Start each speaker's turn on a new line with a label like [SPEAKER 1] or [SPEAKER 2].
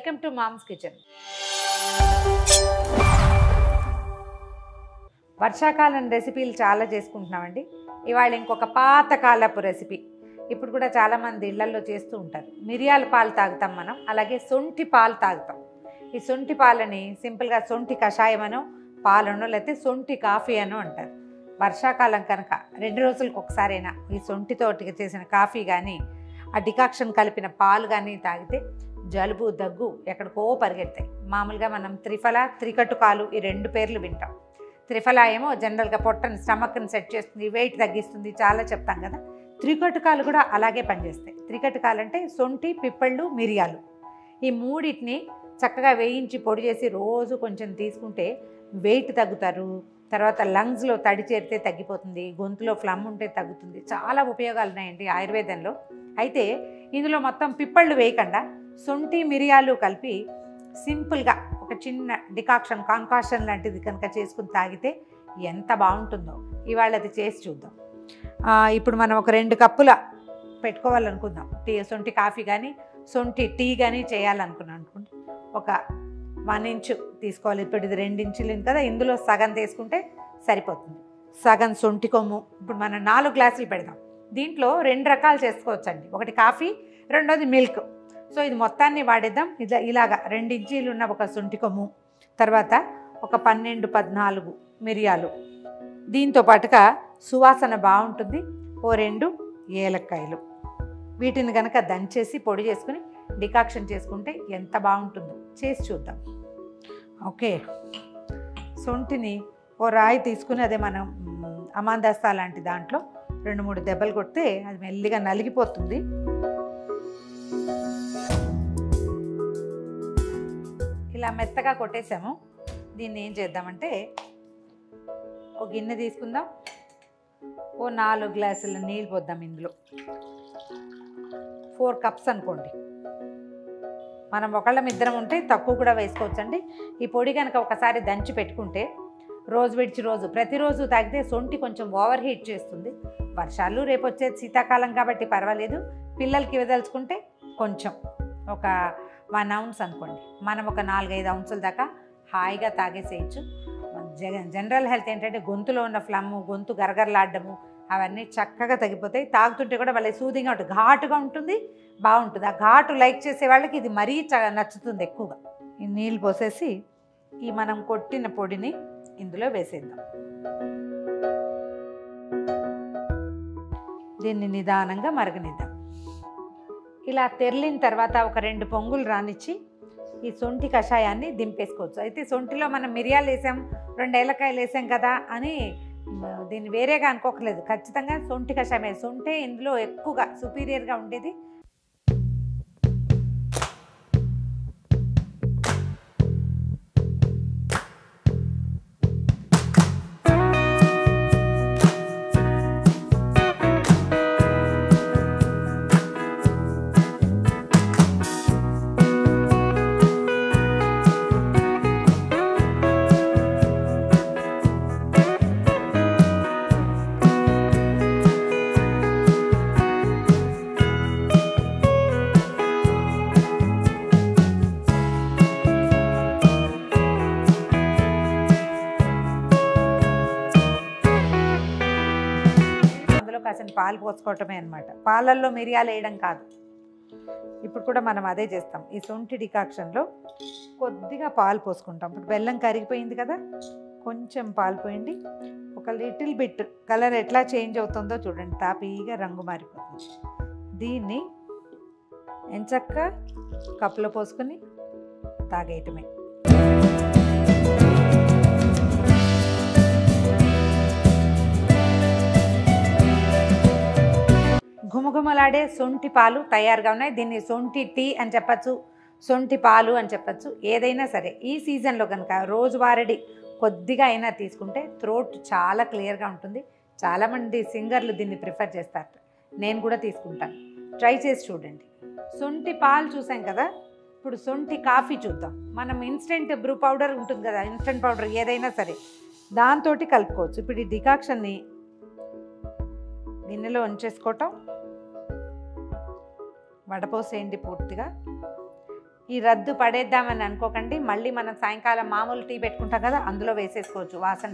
[SPEAKER 1] Welcome to moms kitchen. వర్షాకాలం రెసిపీలు చాలా చేసుకుంటున్నామండి. ఇవాళ ఇంకొక పాతకాలపు రెసిపీ ఇప్పుడు కూడా చాలామంది ఇళ్లల్లో చేస్తూ ఉంటారు. మిరియాల పాలు తాగుతాం మనం, అలాగే సొంఠి పాలు తాగుతాం. ఈ సొంఠి పాలని సింపుల్గా సొంఠి కషాయం అనో పాలనో లేకపోతే సొంఠి కాఫీ అనో అంటారు. వర్షాకాలం కనుక 2 రోజులకు ఒకసారైనా ఈ సొంఠితోటి చేసిన కాఫీ కానీ ఆ డికాక్షన్ కలిపిన పాలు కానీ తాగితే జలుబు దగ్గు ఎక్కడికో పరిగెడతాయి. మామూలుగా మనం త్రిఫల త్రికటుకాలు ఈ 2 పేర్లు వింటాం. త్రిఫల ఏమో జనరల్గా పొట్టని స్టమక్ని సెట్ చేస్తుంది, వెయిట్ తగ్గిస్తుంది, చాలా చెప్తాం కదా. త్రికటుకాలు కూడా అలాగే పనిచేస్తాయి. త్రికటుకాలు అంటే సొంఠి, పిప్పళ్ళు, మిరియాలు, ఈ మూడింటిని చక్కగా వేయించి పొడి చేసి రోజు కొంచెం తీసుకుంటే వెయిట్ తగ్గుతారు. తర్వాత లంగ్స్లో తడి చేరితే తగ్గిపోతుంది, గొంతులో ఫ్లమ్ ఉంటే తగ్గుతుంది. చాలా ఉపయోగాలు ఉన్నాయండి ఆయుర్వేదంలో. అయితే ఇందులో మొత్తం పిప్పళ్ళు వేయకుండా సొంఠి మిరియాలు కలిపి సింపుల్గా ఒక చిన్న డికాక్షన్ కాంకాషన్ లాంటిది కనుక చేసుకుని తాగితే ఎంత బాగుంటుందో ఇవాళ అది చేసి చూద్దాం. ఇప్పుడు మనం ఒక 2 కప్పుల పెట్టుకోవాలనుకుందాం. సొంఠి కాఫీ కానీ సొంఠి టీ కానీ చేయాలనుకున్నాం అనుకుంటే ఒక 1 ఇంచు తీసుకోవాలి. ఇప్పుడు ఇది 2 ఇంచులు కదా, ఇందులో సగం తీసుకుంటే సరిపోతుంది. సగం సొంఠి కొమ్ము. ఇప్పుడు మనం 4 గ్లాసులు పెడదాం. దీంట్లో 2 రకాలు చేసుకోవచ్చండి. ఒకటి కాఫీ, రెండోది మిల్క్. సో ఇది మొత్తాన్ని వాడేద్దాం. ఇలాగా 2 ఇంచీలు ఉన్న ఒక సొంఠి కొమ్ము, తర్వాత ఒక 12-14 మిరియాలు, దీంతో పాటుగా సువాసన బాగుంటుంది ఓ 2 ఏలక్కాయలు. వీటిని కనుక దంచేసి పొడి చేసుకుని డికాక్షన్ చేసుకుంటే ఎంత బాగుంటుందో చేసి చూద్దాం. ఓకే, సొంఠిని ఓ రాయి తీసుకుని అదే మనం అమాందస్తా లాంటి దాంట్లో 2-3 దెబ్బలు కొడితే అది మెల్లిగా నలిగిపోతుంది. ఇలా మెత్తగా కొట్టేసాము. దీన్ని ఏం చేద్దామంటే ఒక గిన్నె తీసుకుందాం, ఓ 4 గ్లాసుల నీళ్ళు పోద్దాం. ఇందులో 4 కప్స్ అనుకోండి. మనం ఒకళ్ళమిద్దరం ఉంటే తక్కువ కూడా వేసుకోవచ్చండి. ఈ పొడి కనుక ఒకసారి దంచి పెట్టుకుంటే రోజు విడిచి రోజు ప్రతిరోజు తాగితే సొంఠి కొంచెం ఓవర్ హీట్ చేస్తుంది. వర్షాలు రేపు వచ్చేది శీతాకాలం కాబట్టి పర్వాలేదు. పిల్లలకి ఇవ్వదలుచుకుంటే కొంచెం ఒక 1 ounce అనుకోండి, మనం ఒక 4-5 ounces దాకా హాయిగా తాగేసేయచ్చు. జనరల్ హెల్త్ ఏంటంటే గొంతులో ఉన్న ఫ్లమ్, గొంతు గరగరలాడము అవన్నీ చక్కగా తగ్గిపోతాయి. తాగుతుంటే కూడా వాళ్ళ సూదింగ్గా ఉంటుంది, ఘాటుగా ఉంటుంది, బాగుంటుంది. ఆ ఘాటు లైక్ చేసే వాళ్ళకి ఇది మరీ నచ్చుతుంది ఎక్కువగా. ఈ నీళ్ళు పోసేసి ఈ మనం కొట్టిన పొడిని ఇందులో వేసేద్దాం. దీన్ని నిదానంగా మరగనిద్దాం. ఇలా తెరిలిన తర్వాత ఒక 2 పొంగులు రానిచ్చి ఈ సొంఠి కషాయాన్ని దింపేసుకోవచ్చు. అయితే సొంఠిలో మనం మిరియాలు వేసాం, 2 ఏలకాయలు వేసాం కదా అని దీన్ని వేరేగా అనుకోకలేదు. ఖచ్చితంగా సొంఠి కషాయమే. సొంఠి ఇందులో ఎక్కువగా సుపీరియర్గా ఉండేది. కాసిన పాలు పోసుకోవటమే అనమాట. పాలల్లో మిరియాలు వేయడం కాదు. ఇప్పుడు కూడా మనం అదే చేస్తాం. ఈ సొంఠి డికాక్షన్లో కొద్దిగా పాలు పోసుకుంటాం. ఇప్పుడు బెల్లం కరిగిపోయింది కదా, కొంచెం పాలు పోయండి. ఒక లిటిల్ బిట్ కలర్ ఎట్లా చేంజ్ అవుతుందో చూడండి, తాపీగా రంగు మారిపోతుంది. దీన్ని ఎంచక్కా కప్పులో పోసుకొని తాగేయటమే. ఘుమఘుమలాడే సొంఠి పాలు తయారుగా ఉన్నాయి. దీన్ని సొంఠి టీ అని చెప్పచ్చు, సొంఠి పాలు అని చెప్పచ్చు, ఏదైనా సరే. ఈ సీజన్లో కనుక రోజువారీ కొద్దిగా అయినా తీసుకుంటే థ్రోట్ చాలా క్లియర్గా ఉంటుంది. చాలామంది సింగర్లు దీన్ని ప్రిఫర్ చేస్తారు, నేను కూడా తీసుకుంటాను. ట్రై చేసి చూడండి. సొంఠి పాలు చూసాం కదా, ఇప్పుడు సొంఠి కాఫీ చూద్దాం. మనం ఇన్స్టెంట్ బ్రూ పౌడర్ ఉంటుంది కదా, ఇన్స్టెంట్ పౌడర్ ఏదైనా సరే దాంతో కలుపుకోవచ్చు. ఇప్పుడు ఈ డికాక్షన్ని గిన్నెలో ఉంచేసుకోవటం, వడపోసేయండి పూర్తిగా. ఈ రద్దు పడేద్దామని అనుకోకండి. మళ్ళీ మనం సాయంకాలం మామూలు టీ పెట్టుకుంటాం కదా, అందులో వేసేసుకోవచ్చు వాసన.